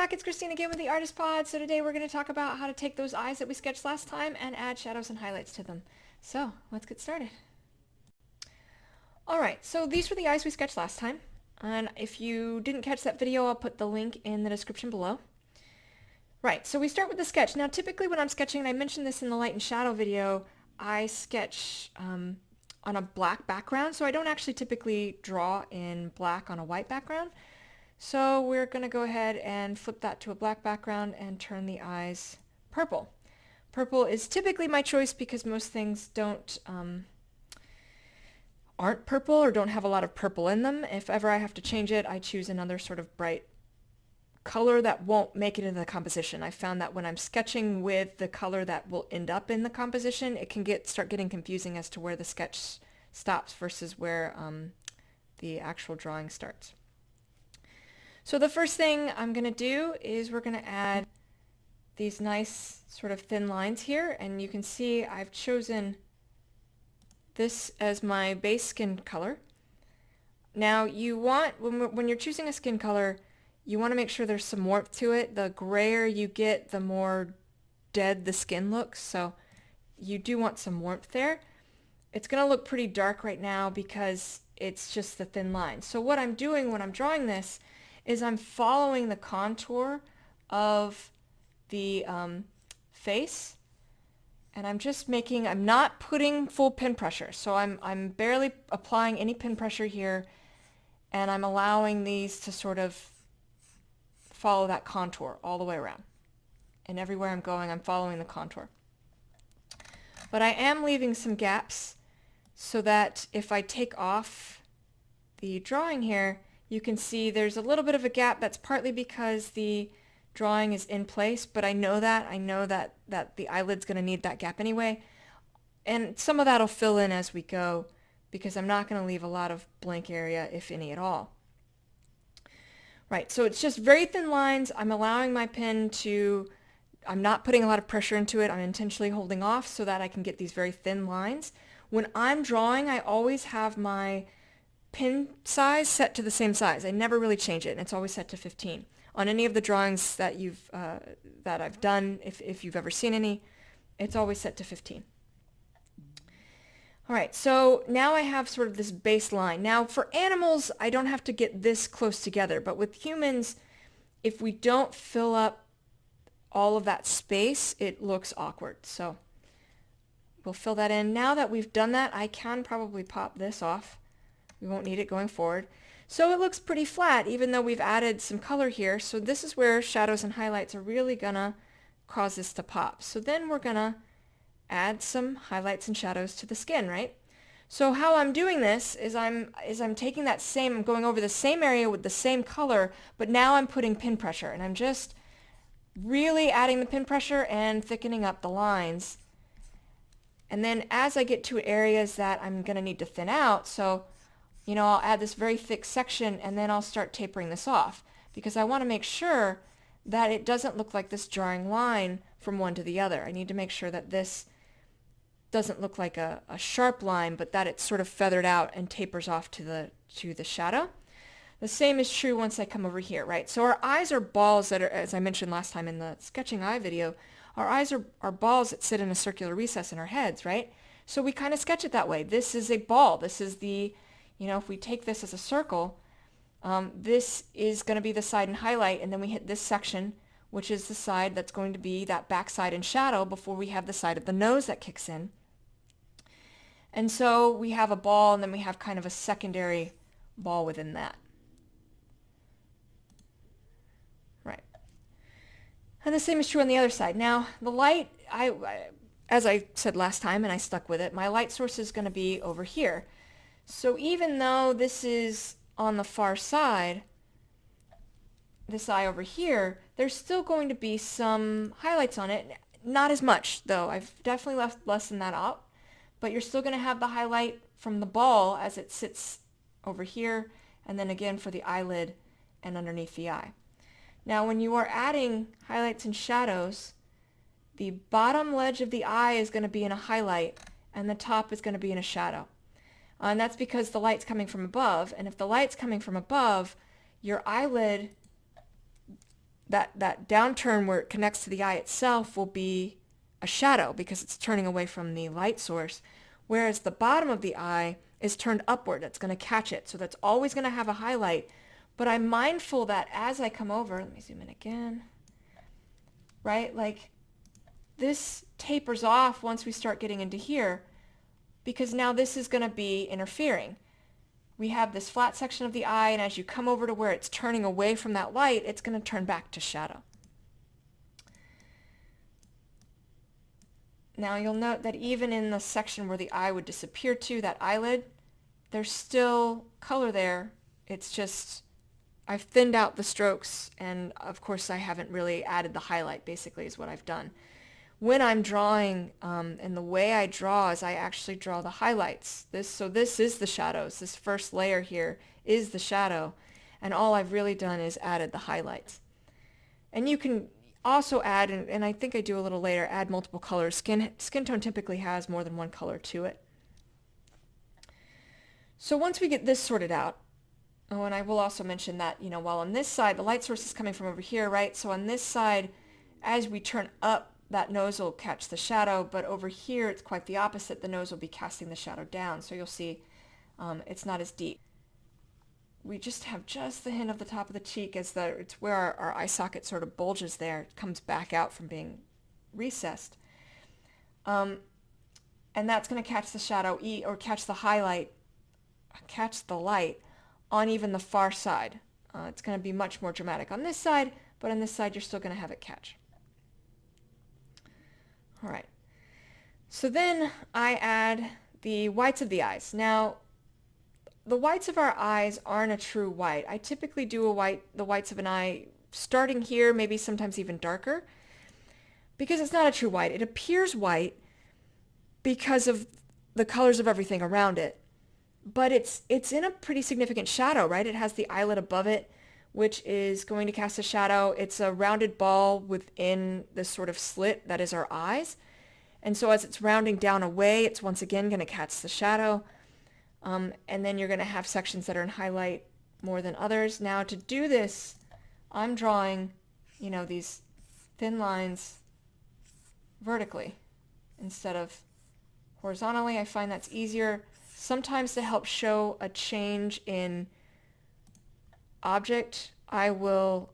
back, it's Christine again with the Artist Pod. So today we're going to talk about how to take those eyes that we sketched last time and add shadows and highlights to them. So let's get started. Alright, so these were the eyes we sketched last time. And if you didn't catch that video, I'll put the link in the description below. Right, so we start with the sketch. Now typically when I'm sketching, and I mentioned this in the light and shadow video, I sketch on a black background. So I don't actually typically draw in black on a white background. So we're going to go ahead and flip that to a black background and turn the eyes purple. Purple is typically my choice because most things aren't purple or don't have a lot of purple in them. If ever I have to change it, I choose another sort of bright color that won't make it into the composition. I found that when I'm sketching with the color that will end up in the composition, it can start getting confusing as to where the sketch stops versus where the actual drawing starts. So the first thing I'm going to do is we're going to add these nice sort of thin lines here, and you can see I've chosen this as my base skin color. Now you want, when you're choosing a skin color, you want to make sure there's some warmth to it. The grayer you get, the more dead the skin looks, so you do want some warmth there. It's going to look pretty dark right now because it's just the thin lines. So what I'm doing when I'm drawing this is I'm following the contour of the face, and I'm not putting full pin pressure, so I'm barely applying any pin pressure here, and I'm allowing these to sort of follow that contour all the way around, and everywhere I'm going I'm following the contour. But I am leaving some gaps so that if I take off the drawing here, you can see there's a little bit of a gap. That's partly because the drawing is in place, but I know that the eyelid's going to need that gap anyway. And some of that will fill in as we go because I'm not going to leave a lot of blank area, if any at all. Right, so it's just very thin lines. I'm allowing my pen I'm not putting a lot of pressure into it. I'm intentionally holding off so that I can get these very thin lines. When I'm drawing, I always have my pin size set to the same size. I never really change it, and it's always set to 15. On any of the drawings that I've done, if you've ever seen any, it's always set to 15. Alright, so now I have sort of this baseline. Now for animals, I don't have to get this close together, but with humans, if we don't fill up all of that space, it looks awkward. So we'll fill that in. Now that we've done that, I can probably pop this off. We won't need it going forward. So it looks pretty flat, even though we've added some color here. So this is where shadows and highlights are really gonna cause this to pop. So then we're gonna add some highlights and shadows to the skin, right? So how I'm doing this is I'm taking I'm going over the same area with the same color, but now I'm putting pin pressure, and I'm just really adding the pin pressure and thickening up the lines. And then as I get to areas that I'm gonna need to thin out, so I'll add this very thick section, and then I'll start tapering this off because I want to make sure that it doesn't look like this jarring line from one to the other. I need to make sure that this doesn't look like a sharp line, but that it's sort of feathered out and tapers off to the shadow. The same is true once I come over here, right? So our eyes are balls that are, as I mentioned last time in the sketching eye video, our eyes are balls that sit in a circular recess in our heads, right? So we kind of sketch it that way. This is a ball. This is the if we take this as a circle, this is going to be the side and highlight, and then we hit this section, which is the side that's going to be that back side in shadow before we have the side of the nose that kicks in. And so we have a ball, and then we have kind of a secondary ball within that. Right. And the same is true on the other side. Now, the light, as I said last time, and I stuck with it, my light source is going to be over here. So even though this is on the far side, this eye over here, there's still going to be some highlights on it. Not as much, though. I've definitely lessened that out. But you're still going to have the highlight from the ball as it sits over here, and then again for the eyelid and underneath the eye. Now when you are adding highlights and shadows, the bottom ledge of the eye is going to be in a highlight, and the top is going to be in a shadow. And that's because the light's coming from above, and if the light's coming from above, your eyelid that downturn where it connects to the eye itself will be a shadow because it's turning away from the light source, whereas the bottom of the eye is turned upward. It's going to catch it. So that's always going to have a highlight. But I'm mindful that as I come over, let me zoom in again, right? Like this tapers off once we start getting into here because now this is going to be interfering. We have this flat section of the eye, and as you come over to where it's turning away from that light, it's going to turn back to shadow. Now you'll note that even in the section where the eye would disappear to, that eyelid, there's still color there. It's just, I've thinned out the strokes, and of course I haven't really added the highlight, basically is what I've done. When I'm drawing, and the way I draw is I actually draw the highlights. So this is the shadows. This first layer here is the shadow, and all I've really done is added the highlights. And you can also add, and I think I do a little later, add multiple colors. Skin tone typically has more than one color to it. So once we get this sorted out, oh, and I will also mention that, while on this side, the light source is coming from over here, right? So on this side, as we turn up, that nose will catch the shadow, but over here it's quite the opposite. The nose will be casting the shadow down, so you'll see it's not as deep. We just have just the hint of the top of the cheek as it's where our eye socket sort of bulges there. It comes back out from being recessed. And that's going to catch the shadow, or catch the highlight, catch the light on even the far side. It's going to be much more dramatic on this side, but on this side you're still going to have it catch. All right, so then I add the whites of the eyes. Now, the whites of our eyes aren't a true white. I typically do the whites of an eye starting here, maybe sometimes even darker, because it's not a true white. It appears white because of the colors of everything around it, but it's in a pretty significant shadow, right? It has the eyelid above it, which is going to cast a shadow. It's a rounded ball within this sort of slit that is our eyes. And so as it's rounding down away, it's once again going to catch the shadow. And then you're going to have sections that are in highlight more than others. Now to do this, I'm drawing, these thin lines vertically instead of horizontally. I find that's easier sometimes to help show a change in object. I will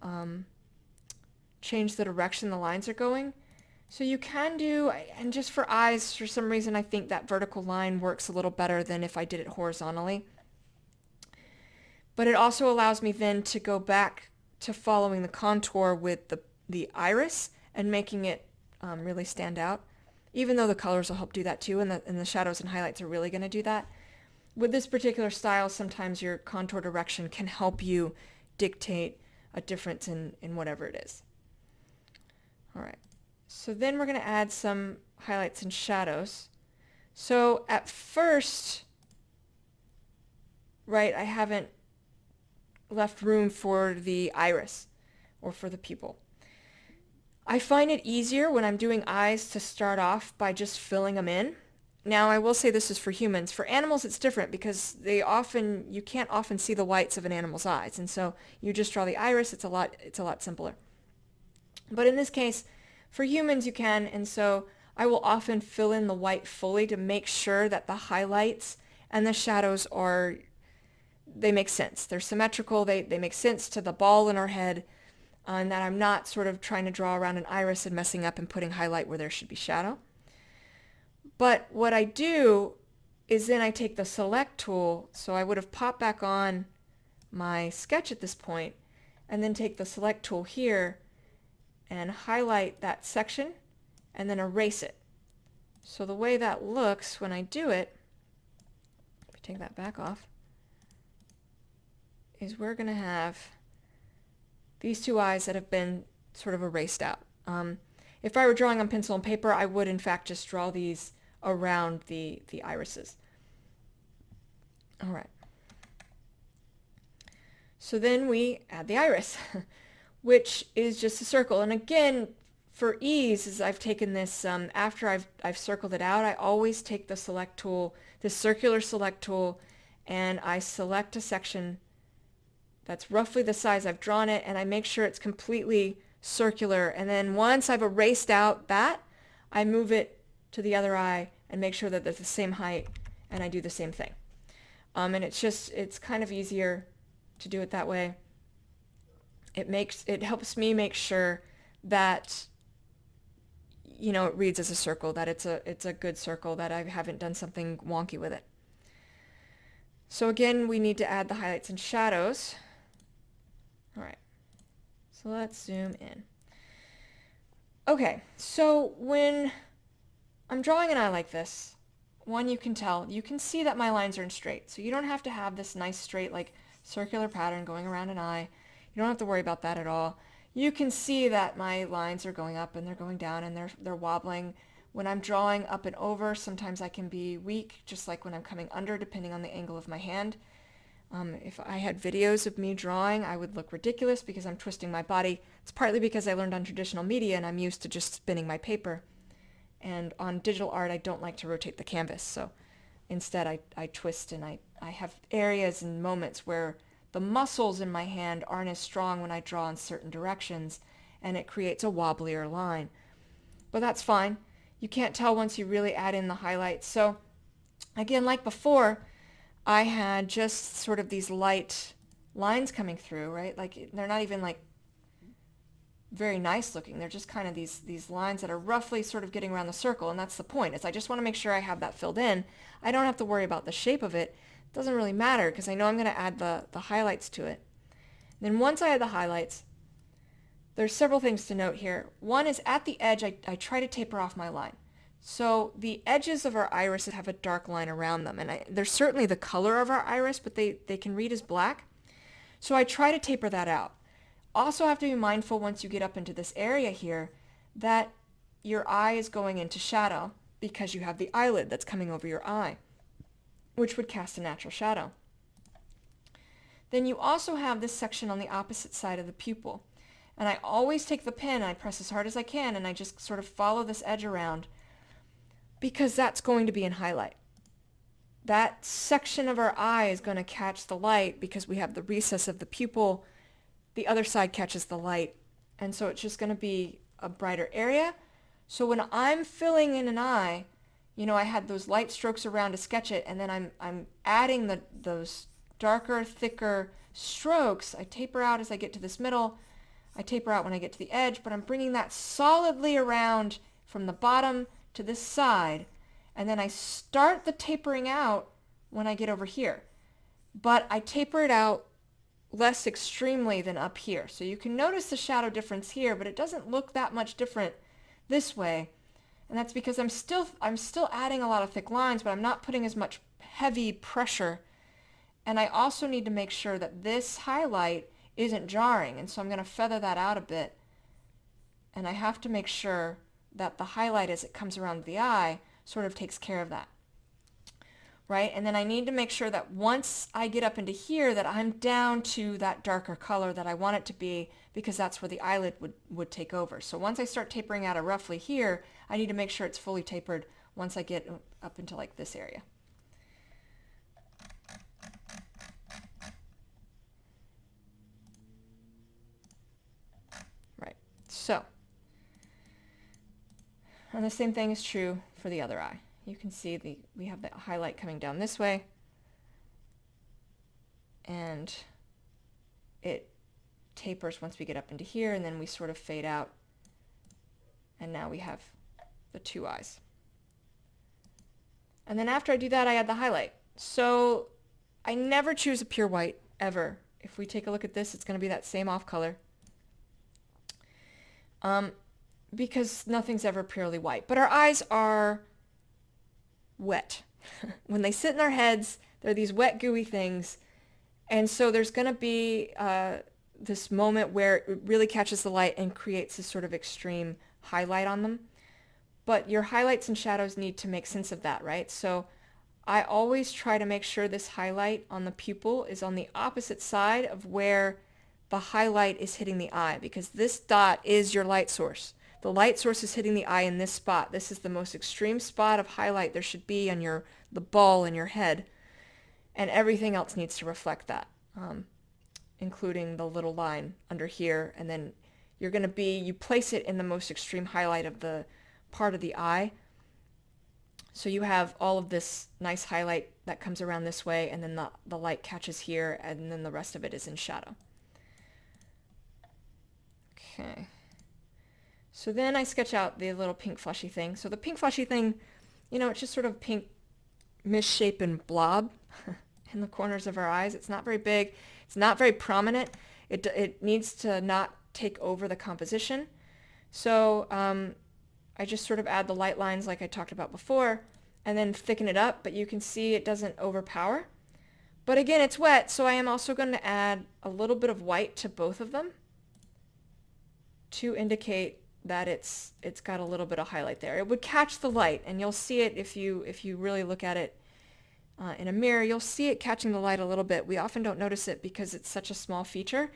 change the direction the lines are going. So you can do, and just for eyes, for some reason I think that vertical line works a little better than if I did it horizontally. But it also allows me then to go back to following the contour with the iris and making it really stand out, even though the colors will help do that too, and the shadows and highlights are really going to do that. With this particular style, sometimes your contour direction can help you dictate a difference in whatever it is. All right, so then we're going to add some highlights and shadows. So at first, right, I haven't left room for the iris or for the pupil. I find it easier when I'm doing eyes to start off by just filling them in. Now, I will say this is for humans. For animals, it's different because you can't often see the whites of an animal's eyes. And so you just draw the iris. It's a lot simpler. But in this case, for humans, you can. And so I will often fill in the white fully to make sure that the highlights and the shadows they make sense. They're symmetrical. They make sense to the ball in our head, and that I'm not sort of trying to draw around an iris and messing up and putting highlight where there should be shadow. But what I do is then I take the select tool, so I would have popped back on my sketch at this point, and then take the select tool here and highlight that section and then erase it. So the way that looks when I do it, if we take that back off, is we're going to have these two eyes that have been sort of erased out. If I were drawing on pencil and paper, I would in fact just draw these around the irises. All right. So then we add the iris, which is just a circle. And again, for ease, as I've taken this, after I've circled it out, I always take the select tool, the circular select tool, and I select a section that's roughly the size I've drawn it, and I make sure it's completely circular. And then once I've erased out that, I move it to the other eye and make sure that they're the same height, and I do the same thing. And it's kind of easier to do it that way. It helps me make sure that, it reads as a circle, that it's a good circle, that I haven't done something wonky with it. So again, we need to add the highlights and shadows. All right, so let's zoom in. Okay, so when I'm drawing an eye like this, you can see that my lines are straight. So you don't have to have this nice straight, like, circular pattern going around an eye. You don't have to worry about that at all. You can see that my lines are going up and they're going down and they're wobbling. When I'm drawing up and over, sometimes I can be weak, just like when I'm coming under, depending on the angle of my hand. If I had videos of me drawing, I would look ridiculous because I'm twisting my body. It's partly because I learned on traditional media and I'm used to just spinning my paper. And on digital art, I don't like to rotate the canvas. So instead, I twist, and I have areas and moments where the muscles in my hand aren't as strong when I draw in certain directions, and it creates a wobblier line. But that's fine. You can't tell once you really add in the highlights. So again, like before, I had just sort of these light lines coming through, right? Like, they're not even like very nice looking. They're just kind of these lines that are roughly sort of getting around the circle, and that's the point. Is I just want to make sure I have that filled in. I don't have to worry about the shape of it. It doesn't really matter because I know I'm going to add the highlights to it. And then once I add the highlights, there's several things to note here. One is at the edge, I try to taper off my line. So the edges of our iris have a dark line around them, and they're certainly the color of our iris, but they can read as black. So I try to taper that out. Also have to be mindful once you get up into this area here that your eye is going into shadow because you have the eyelid that's coming over your eye, which would cast a natural shadow. Then you also have this section on the opposite side of the pupil. And I always take the pen and I press as hard as I can and I just sort of follow this edge around because that's going to be in highlight. That section of our eye is going to catch the light because we have the recess of the pupil. The other side catches the light. And so it's just going to be a brighter area. So when I'm filling in an eye, I had those light strokes around to sketch it, and then I'm adding those darker, thicker strokes. I taper out as I get to this middle. I taper out when I get to the edge, but I'm bringing that solidly around from the bottom to this side, and then I start the tapering out when I get over here. But I taper it out less extremely than up here. So you can notice the shadow difference here, but it doesn't look that much different this way. And that's because I'm still adding a lot of thick lines, but I'm not putting as much heavy pressure. And I also need to make sure that this highlight isn't jarring, and so I'm going to feather that out a bit. And I have to make sure that the highlight as it comes around the eye sort of takes care of that. Right? And then I need to make sure that once I get up into here that I'm down to that darker color that I want it to be, because that's where the eyelid would take over. So once I start tapering out roughly here, I need to make sure it's fully tapered once I get up into like this area. Right. So, and the same thing is true for the other eye. You can see we have the highlight coming down this way, and it tapers once we get up into here, and then we sort of fade out, and now we have the two eyes. And then after I do that, I add the highlight. So I never choose a pure white, ever. If we take a look at this, it's going to be that same off color. Because nothing's ever purely white. But our eyes are wet. When they sit in our heads, they're these wet, gooey things. And so there's going to be this moment where it really catches the light and creates this sort of extreme highlight on them. But your highlights and shadows need to make sense of that, right? So I always try to make sure this highlight on the pupil is on the opposite side of where the highlight is hitting the eye, because this dot is your light source. The light source is hitting the eye in this spot. This is the most extreme spot of highlight there should be on the ball in your head. And everything else needs to reflect that, including the little line under here. And then you place it in the most extreme highlight of the part of the eye. So you have all of this nice highlight that comes around this way, and then the light catches here, and then the rest of it is in shadow. Okay. So then I sketch out the little pink fleshy thing. So the pink fleshy thing, it's just sort of pink misshapen blob in the corners of our eyes. It's not very big. It's not very prominent. It needs to not take over the composition. So I just sort of add the light lines like I talked about before, and then thicken it up, but you can see it doesn't overpower. But again, it's wet, so I am also going to add a little bit of white to both of them to indicate that it's got a little bit of highlight there. It would catch the light, and you'll see it if you really look at it in a mirror. You'll see it catching the light a little bit. We often don't notice it because it's such a small feature.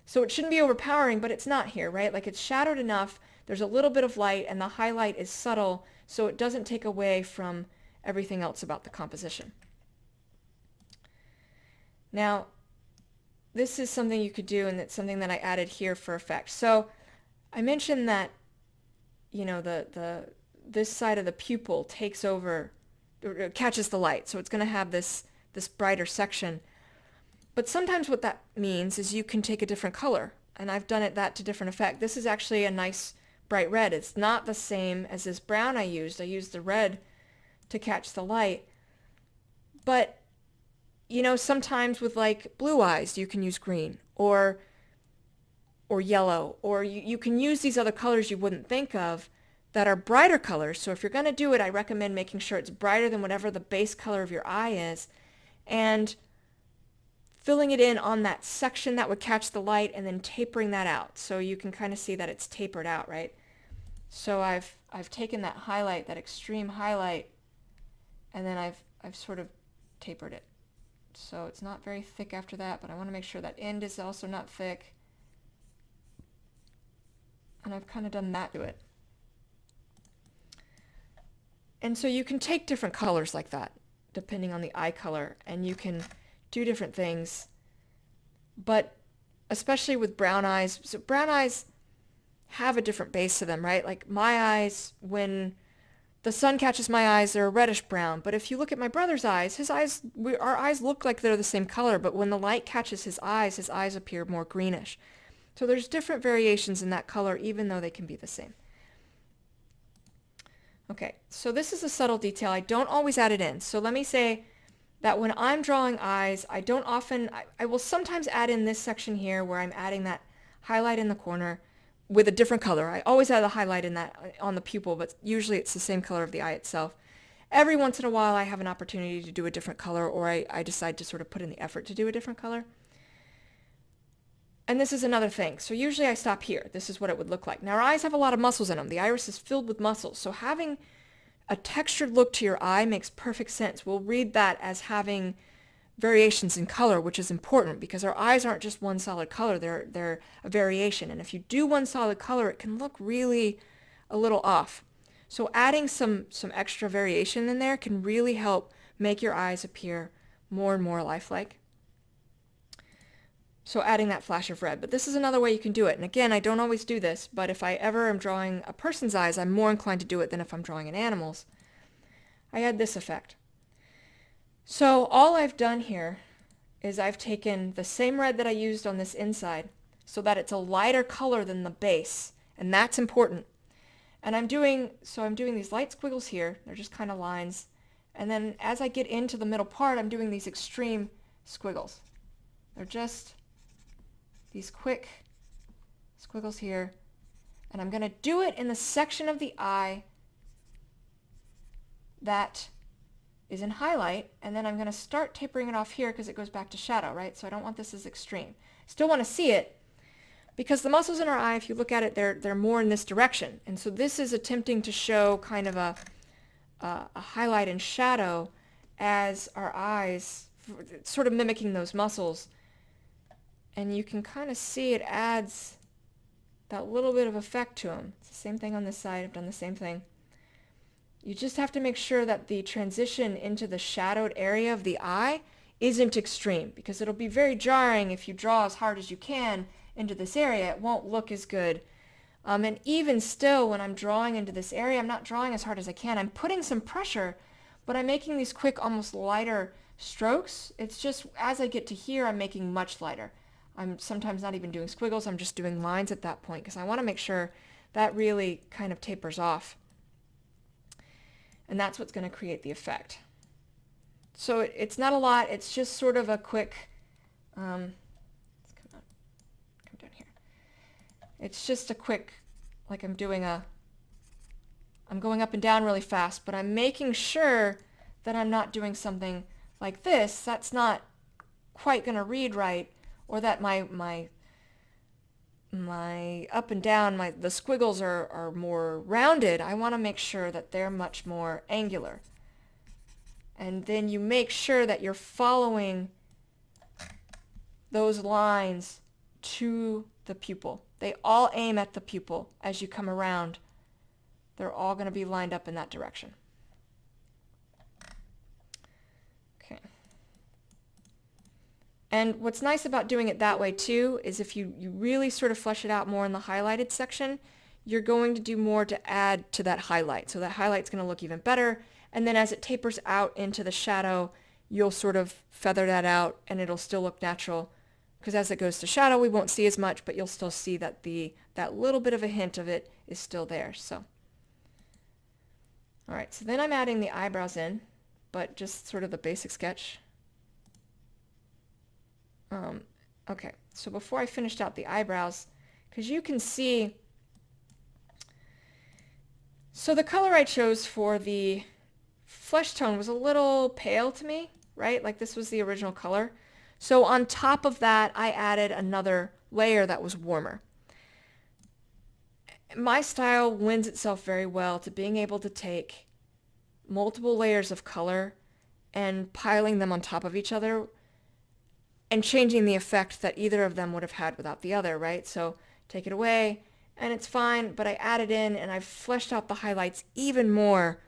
So it shouldn't be overpowering, but it's not here, right? Like, it's shadowed enough, there's a little bit of light, and the highlight is subtle, so it doesn't take away from everything else about the composition. Now, this is something you could do, and it's something that I added here for effect. So I mentioned that, this side of the pupil takes over, or catches the light, so it's going to have this brighter section. But sometimes what that means is you can take a different color, and I've done that to different effect. This is actually a nice bright red. It's not the same as this brown I used. I used the red to catch the light. But, sometimes with like blue eyes, you can use green or yellow, or you can use these other colors you wouldn't think of that are brighter colors. So if you're going to do it, I recommend making sure it's brighter than whatever the base color of your eye is, and filling it in on that section that would catch the light, and then tapering that out. So you can kind of see that it's tapered out, right? So I've taken that highlight, that extreme highlight, and then I've sort of tapered it. So it's not very thick after that, but I want to make sure that end is also not thick. And I've kind of done that to it. And so you can take different colors like that, depending on the eye color, and you can do different things. But especially with brown eyes, so brown eyes have a different base to them, right? Like my eyes, when the sun catches my eyes, they're a reddish brown. But if you look at my brother's eyes, our eyes look like they're the same color, but when the light catches his eyes appear more greenish. So there's different variations in that color, even though they can be the same. Okay, so this is a subtle detail. I don't always add it in. So let me say that when I'm drawing eyes, I will sometimes add in this section here where I'm adding that highlight in the corner with a different color. I always add a highlight in that on the pupil, but usually it's the same color of the eye itself. Every once in a while I have an opportunity to do a different color, or I decide to sort of put in the effort to do a different color. And this is another thing. So usually I stop here. This is what it would look like. Now our eyes have a lot of muscles in them. The iris is filled with muscles. So having a textured look to your eye makes perfect sense. We'll read that as having variations in color, which is important because our eyes aren't just one solid color. They're a variation. And if you do one solid color, it can look really a little off. So adding some extra variation in there can really help make your eyes appear more and more lifelike. So adding that flash of red. But this is another way you can do it. And again, I don't always do this, but if I ever am drawing a person's eyes, I'm more inclined to do it than if I'm drawing an animal's. I add this effect. So all I've done here is I've taken the same red that I used on this inside so that it's a lighter color than the base. And that's important. And I'm doing these light squiggles here. They're just kind of lines. And then as I get into the middle part, I'm doing these extreme squiggles. They're just these quick squiggles here, and I'm going to do it in the section of the eye that is in highlight, and then I'm going to start tapering it off here because it goes back to shadow, right? So I don't want this as extreme. Still want to see it because the muscles in our eye, if you look at it, they're more in this direction, and so this is attempting to show kind of a highlight and shadow as our eyes, sort of mimicking those muscles. And you can kind of see it adds that little bit of effect to them. It's the same thing on this side. I've done the same thing. You just have to make sure that the transition into the shadowed area of the eye isn't extreme, because it'll be very jarring if you draw as hard as you can into this area, it won't look as good. And even still, when I'm drawing into this area, I'm not drawing as hard as I can. I'm putting some pressure, but I'm making these quick, almost lighter strokes. It's just as I get to here, I'm making much lighter. I'm sometimes not even doing squiggles. I'm just doing lines at that point because I want to make sure that really kind of tapers off. And that's what's going to create the effect. So it's not a lot. It's just sort of a quick, let's come down here. It's just a quick, like I'm going up and down really fast, but I'm making sure that I'm not doing something like this. That's not quite going to read right, or that my up and down, the squiggles are more rounded. I want to make sure that they're much more angular. And then you make sure that you're following those lines to the pupil. They all aim at the pupil as you come around. They're all going to be lined up in that direction. Okay. And what's nice about doing it that way too is if you really sort of flesh it out more in the highlighted section, you're going to do more to add to that highlight. So that highlight's going to look even better. And then as it tapers out into the shadow, you'll sort of feather that out and it'll still look natural. Because as it goes to shadow, we won't see as much, but you'll still see that that little bit of a hint of it is still there. So, all right, so then I'm adding the eyebrows in, but just sort of the basic sketch. Okay, so before I finished out the eyebrows, because you can see, so the color I chose for the flesh tone was a little pale to me, right? Like this was the original color. So on top of that, I added another layer that was warmer. My style lends itself very well to being able to take multiple layers of color and piling them on top of each other and changing the effect that either of them would have had without the other, right? So take it away and it's fine, but I added in and I've fleshed out the highlights even more,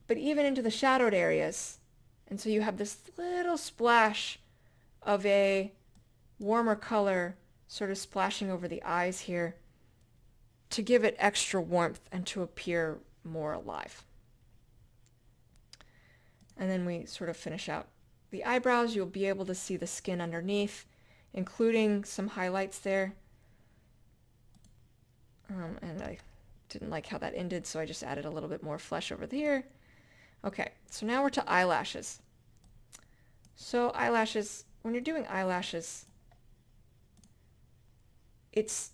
but even into the shadowed areas. And so you have this little splash of a warmer color sort of splashing over the eyes here to give it extra warmth and to appear more alive. And then we sort of finish out the eyebrows. You'll be able to see the skin underneath, including some highlights there. And I didn't like how that ended, so I just added a little bit more flesh over here. Okay, so now we're to eyelashes. So eyelashes, when you're doing eyelashes, it's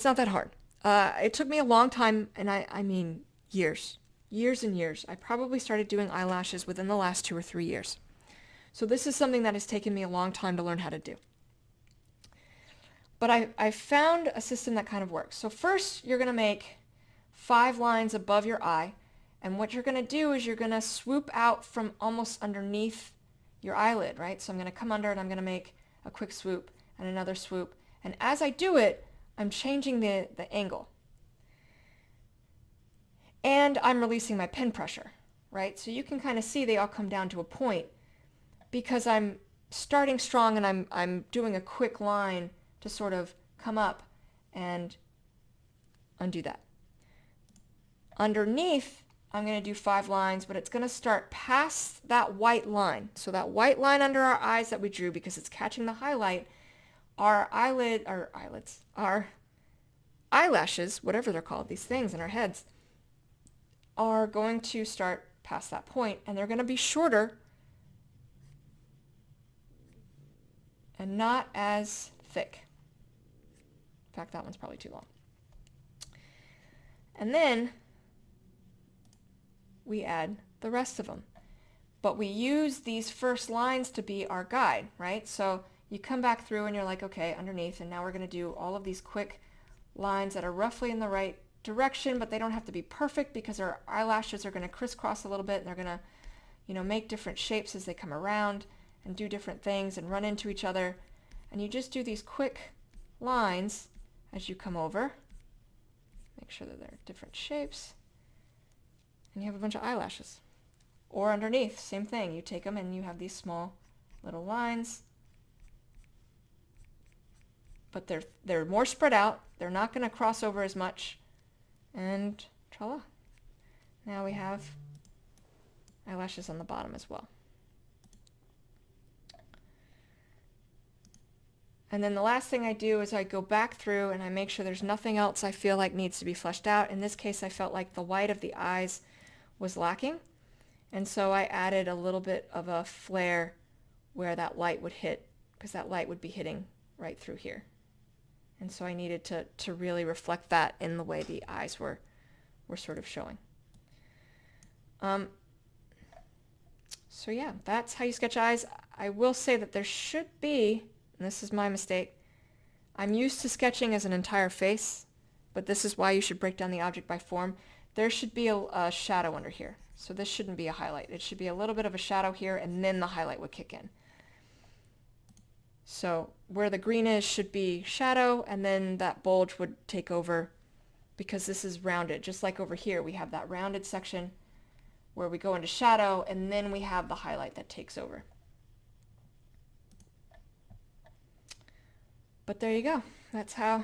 not that hard. It took me a long time, and I mean years and years. I probably started doing eyelashes within the last 2 or 3 years. So this is something that has taken me a long time to learn how to do. But I found a system that kind of works. So first you're going to make 5 lines above your eye. And what you're going to do is you're going to swoop out from almost underneath your eyelid, right? So I'm going to come under and I'm going to make a quick swoop and another swoop. And as I do it, I'm changing the angle. And I'm releasing my pen pressure, right? So you can kind of see they all come down to a point because I'm starting strong and I'm doing a quick line to sort of come up and undo that. Underneath, I'm going to do 5 lines, but it's going to start past that white line. So that white line under our eyes that we drew, because it's catching the highlight, our eyelashes, whatever they're called, these things in our heads, are going to start past that point, and they're going to be shorter and not as thick. In fact, that one's probably too long. And then we add the rest of them. But we use these first lines to be our guide, right? So you come back through and you're like, okay, underneath, and now we're going to do all of these quick lines that are roughly in the right direction, but they don't have to be perfect because our eyelashes are going to crisscross a little bit, and they're going to, make different shapes as they come around and do different things and run into each other. And you just do these quick lines as you come over. Make sure that they're different shapes. And you have a bunch of eyelashes. Or underneath, same thing. You take them and you have these small little lines. but they're more spread out. They're not going to cross over as much. And voila. Now we have eyelashes on the bottom as well. And then the last thing I do is I go back through and I make sure there's nothing else I feel like needs to be fleshed out. In this case, I felt like the white of the eyes was lacking. And so I added a little bit of a flare where that light would hit, because that light would be hitting right through here. And so I needed to really reflect that in the way the eyes were sort of showing. So yeah, that's how you sketch eyes. I will say that there should be, and this is my mistake, I'm used to sketching as an entire face, but this is why you should break down the object by form. There should be a shadow under here. So this shouldn't be a highlight. It should be a little bit of a shadow here, and then the highlight would kick in. So where the green is should be shadow, and then that bulge would take over because this is rounded. Just like over here, we have that rounded section where we go into shadow, and then we have the highlight that takes over. But there you go. That's how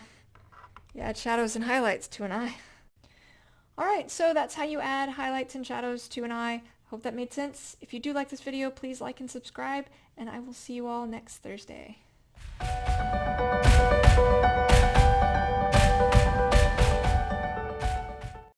you add shadows and highlights to an eye. Alright, so that's how you add highlights and shadows to an eye. Hope that made sense. If you do like this video, please like and subscribe, and I will see you all next Thursday.